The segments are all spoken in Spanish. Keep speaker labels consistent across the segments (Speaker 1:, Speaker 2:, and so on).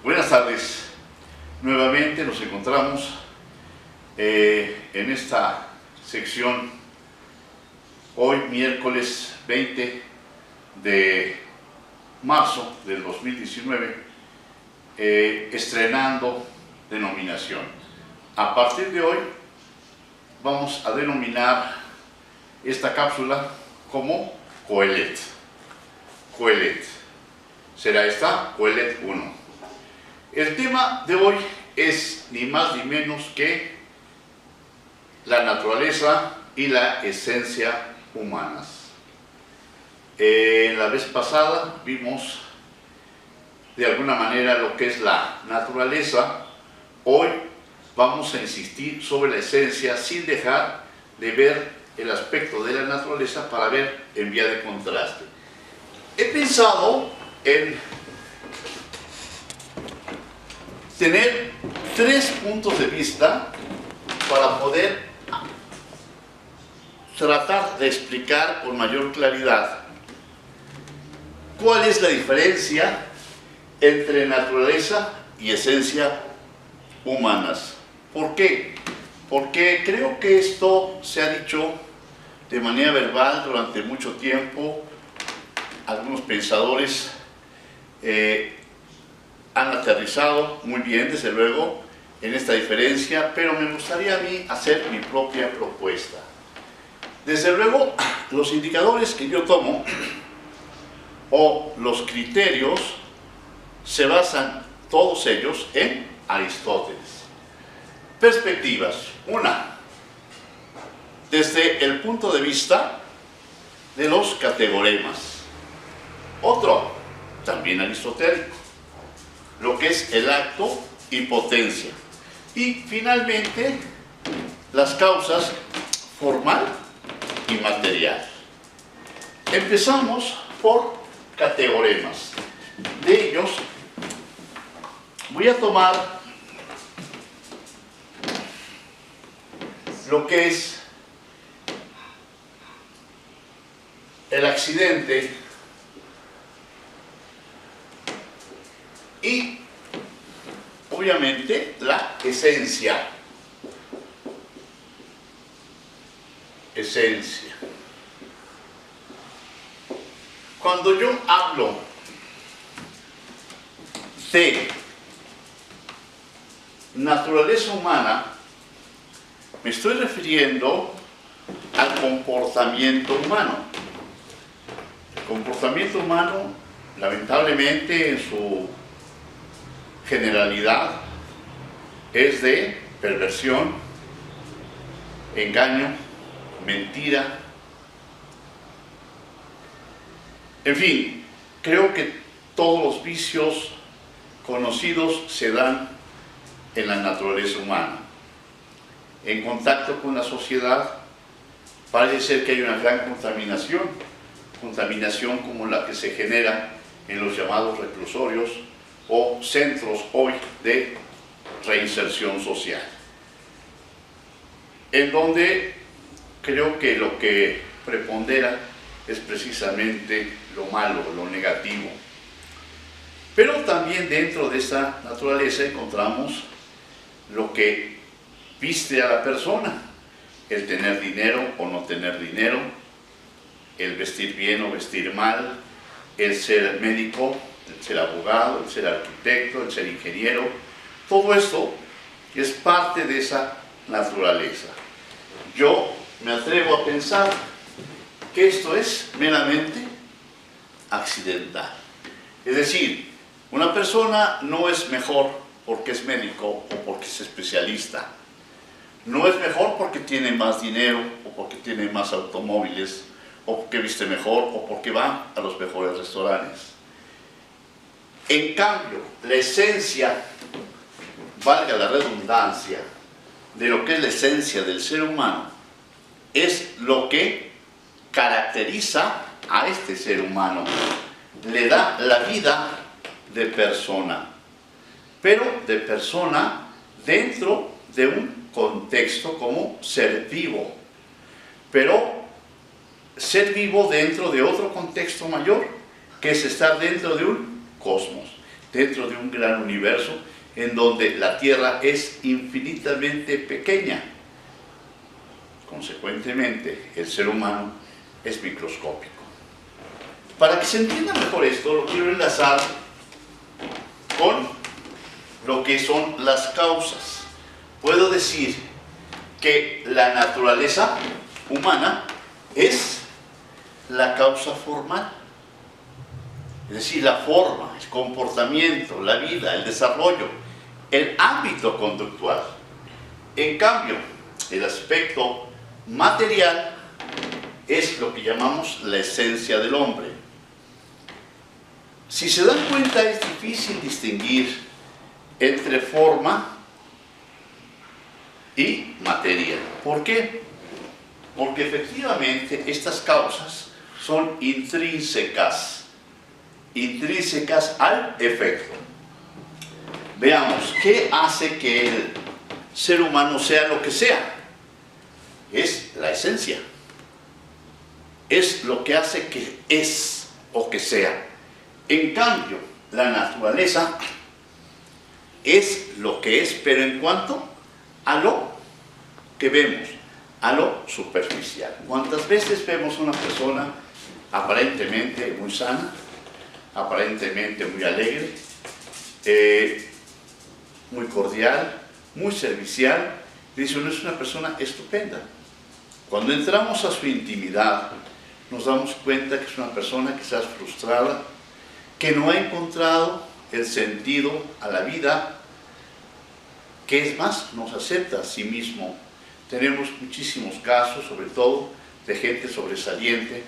Speaker 1: Buenas tardes. Nuevamente nos encontramos en esta sección hoy miércoles 20 de marzo del 2019, estrenando denominación. A partir de hoy vamos a denominar esta cápsula como Coelet. Coelet. Será esta Coelet 1. El tema de hoy es ni más ni menos que la naturaleza y la esencia humanas. La vez pasada vimos de alguna manera lo que es la naturaleza. Hoy vamos a insistir sobre la esencia sin dejar de ver el aspecto de la naturaleza para ver en vía de contraste. He pensado en tener tres puntos de vista para poder tratar de explicar con mayor claridad cuál es la diferencia entre naturaleza y esencia humanas. ¿Por qué? Porque creo que esto se ha dicho de manera verbal durante mucho tiempo. Algunos pensadores han aterrizado muy bien, desde luego, en esta diferencia, pero me gustaría a mí hacer mi propia propuesta. Desde luego, los indicadores que yo tomo o los criterios se basan todos ellos en Aristóteles. Perspectivas. Una, desde el punto de vista de los categoremas. Otro, también aristotélico, lo que es el acto y potencia. Y finalmente, las causas formal y material. Empezamos por categoremas. De ellos voy a tomar lo que es el accidente y obviamente la esencia. Esencia. Cuando yo hablo de naturaleza humana, me estoy refiriendo al comportamiento humano. El comportamiento humano, lamentablemente, en su generalidad, es de perversión, engaño, mentira. En fin, creo que todos los vicios conocidos se dan en la naturaleza humana. En contacto con la sociedad, parece ser que hay una gran contaminación como la que se genera en los llamados reclusorios o centros hoy de reinserción social, en donde creo que lo que prepondera es precisamente lo malo, lo negativo. Pero también dentro de esta naturaleza encontramos lo que viste a la persona: el tener dinero o no tener dinero, el vestir bien o vestir mal, el ser médico, el ser abogado, el ser arquitecto, el ser ingeniero. Todo esto es parte de esa naturaleza. Yo me atrevo a pensar que esto es meramente accidental. Es decir, una persona no es mejor porque es médico o porque es especialista. No es mejor porque tiene más dinero o porque tiene más automóviles o porque viste mejor o porque va a los mejores restaurantes. En cambio, la esencia, valga la redundancia, de lo que es la esencia del ser humano, es lo que caracteriza a este ser humano, le da la vida de persona, pero de persona dentro de un contexto como ser vivo, pero ser vivo dentro de otro contexto mayor, que es estar dentro de un cosmos. dentro de un gran universo en donde la Tierra es infinitamente pequeña. Consecuentemente, el ser humano es microscópico. Para que se entienda mejor esto, lo quiero enlazar con lo que son las causas. Puedo decir que la naturaleza humana es la causa formal, es decir, la forma, el comportamiento, la vida, el desarrollo, el ámbito conductual. En cambio, el aspecto material es lo que llamamos la esencia del hombre. Si se dan cuenta, es difícil distinguir entre forma y materia. ¿Por qué? Porque efectivamente estas causas son intrínsecas al efecto. Veamos, ¿qué hace que el ser humano sea lo que sea? Es la esencia. Es lo que hace que es o que sea. En cambio, la naturaleza es lo que es, pero en cuanto a lo que vemos, a lo superficial. ¿Cuántas veces vemos a una persona aparentemente muy sana, aparentemente muy alegre, muy cordial, muy servicial? Dice uno, es una persona estupenda. Cuando entramos a su intimidad, nos damos cuenta que es una persona quizás frustrada, que no ha encontrado el sentido a la vida, que es más, nos acepta a sí mismo. Tenemos muchísimos casos, sobre todo, de gente sobresaliente,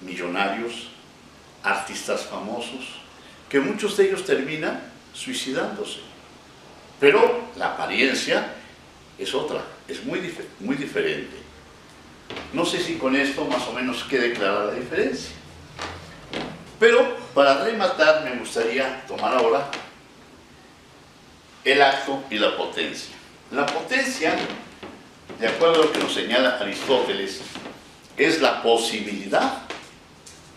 Speaker 1: millonarios, artistas famosos, que muchos de ellos terminan suicidándose. Pero la apariencia es otra, es muy diferente. No sé si con esto más o menos quede clara la diferencia. Pero para rematar me gustaría tomar ahora el acto y la potencia. La potencia, de acuerdo a lo que nos señala Aristóteles, es la posibilidad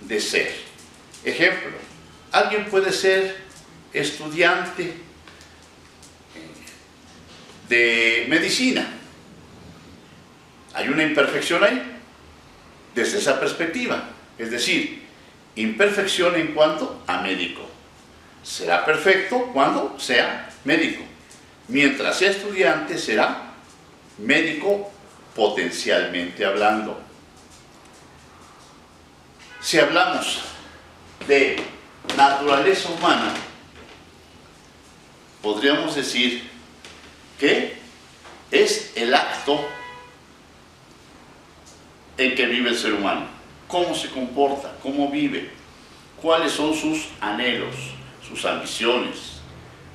Speaker 1: de ser. Ejemplo, alguien puede ser estudiante de medicina. Hay una imperfección ahí, desde esa perspectiva. Es decir, imperfección en cuanto a médico. Será perfecto cuando sea médico. Mientras sea estudiante, será médico potencialmente hablando. Si hablamos de naturaleza humana, podríamos decir que es el acto en que vive el ser humano. Cómo se comporta, cómo vive, cuáles son sus anhelos, sus ambiciones,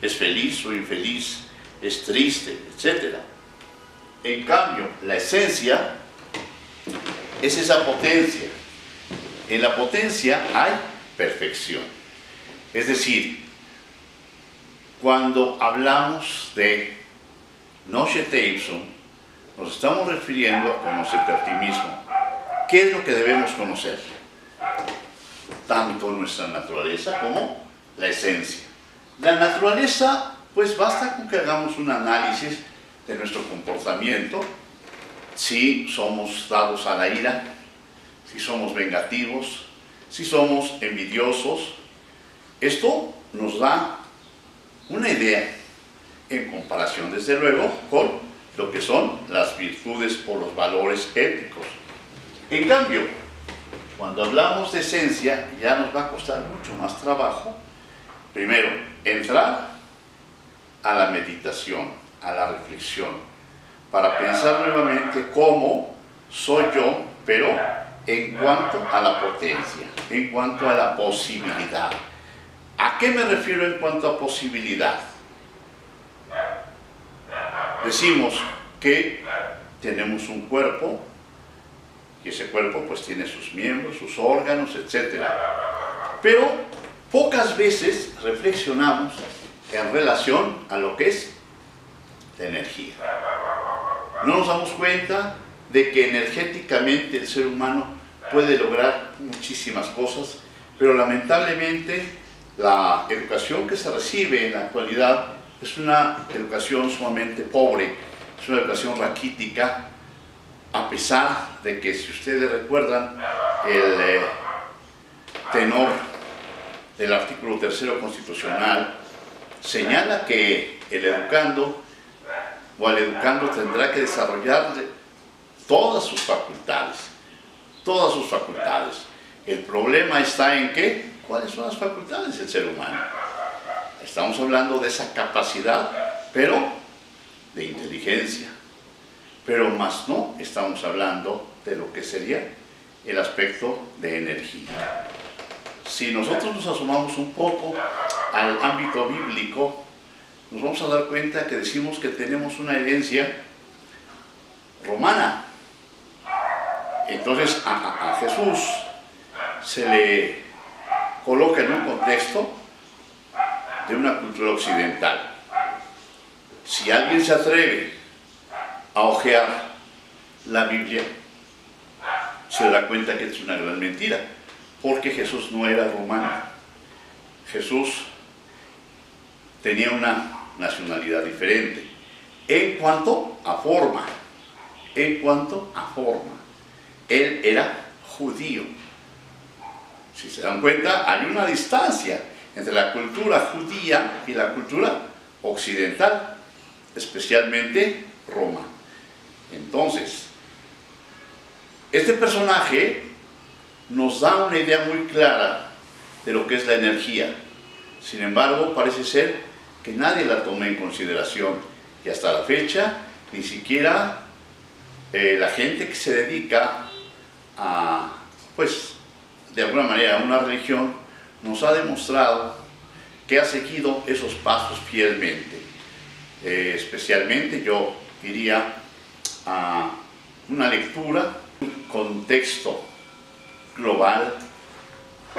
Speaker 1: es feliz o infeliz, es triste, etc. En cambio, la esencia es esa potencia. En la potencia hay perfección. Es decir, cuando hablamos de Nocete ipsum, nos estamos refiriendo a conocerte a ti mismo. ¿Qué es lo que debemos conocer? Tanto nuestra naturaleza como la esencia. La naturaleza, pues basta con que hagamos un análisis de nuestro comportamiento, si somos dados a la ira, si somos vengativos, si somos envidiosos. Esto nos da una idea en comparación, desde luego, con lo que son las virtudes o los valores éticos. En cambio, cuando hablamos de esencia, ya nos va a costar mucho más trabajo, primero, entrar a la meditación, a la reflexión, para pensar nuevamente cómo soy yo, pero en cuanto a la potencia, en cuanto a la posibilidad. ¿A qué me refiero en cuanto a posibilidad? Decimos que tenemos un cuerpo, y ese cuerpo pues tiene sus miembros, sus órganos, etc. Pero pocas veces reflexionamos en relación a lo que es la energía. No nos damos cuenta de que energéticamente el ser humano puede lograr muchísimas cosas, pero lamentablemente La educación que se recibe en la actualidad es una educación sumamente pobre, es una educación raquítica, a pesar de que, si ustedes recuerdan, el tenor del artículo 3 constitucional señala que el educando o al educando tendrá que desarrollar todas sus facultades, todas sus facultades. El problema está en que, ¿cuáles son las facultades del ser humano? Estamos hablando de esa capacidad, pero de inteligencia, pero más no estamos hablando de lo que sería el aspecto de energía. Si nosotros nos asomamos un poco al ámbito bíblico, nos vamos a dar cuenta que decimos que tenemos una herencia romana. Entonces a Jesús se le coloca en un contexto de una cultura occidental. Si alguien se atreve a hojear la Biblia, se da cuenta que es una gran mentira, porque Jesús no era romano. Jesús tenía una nacionalidad diferente en cuanto a forma. Él era judío. Si se dan cuenta, hay una distancia entre la cultura judía y la cultura occidental, especialmente Roma. Entonces, este personaje nos da una idea muy clara de lo que es la energía. Sin embargo, parece ser que nadie la toma en consideración, y hasta la fecha ni siquiera la gente que se dedica a, pues, de alguna manera a una religión, nos ha demostrado que ha seguido esos pasos fielmente. Especialmente yo iría a una lectura, un contexto global,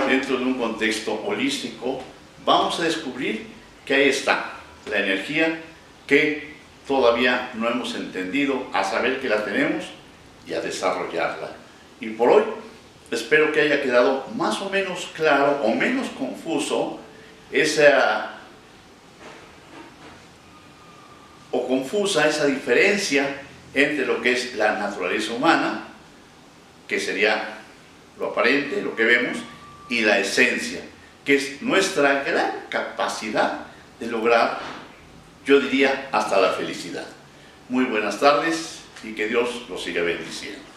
Speaker 1: dentro de un contexto holístico. Vamos a descubrir que ahí está la energía que todavía no hemos entendido, a saber que la tenemos y a desarrollarla. Y por hoy espero que haya quedado más o menos claro o menos confuso confusa esa diferencia entre lo que es la naturaleza humana, que sería lo aparente, lo que vemos, y la esencia, que es nuestra gran capacidad de lograr, yo diría, hasta la felicidad. Muy buenas tardes y que Dios los siga bendiciendo.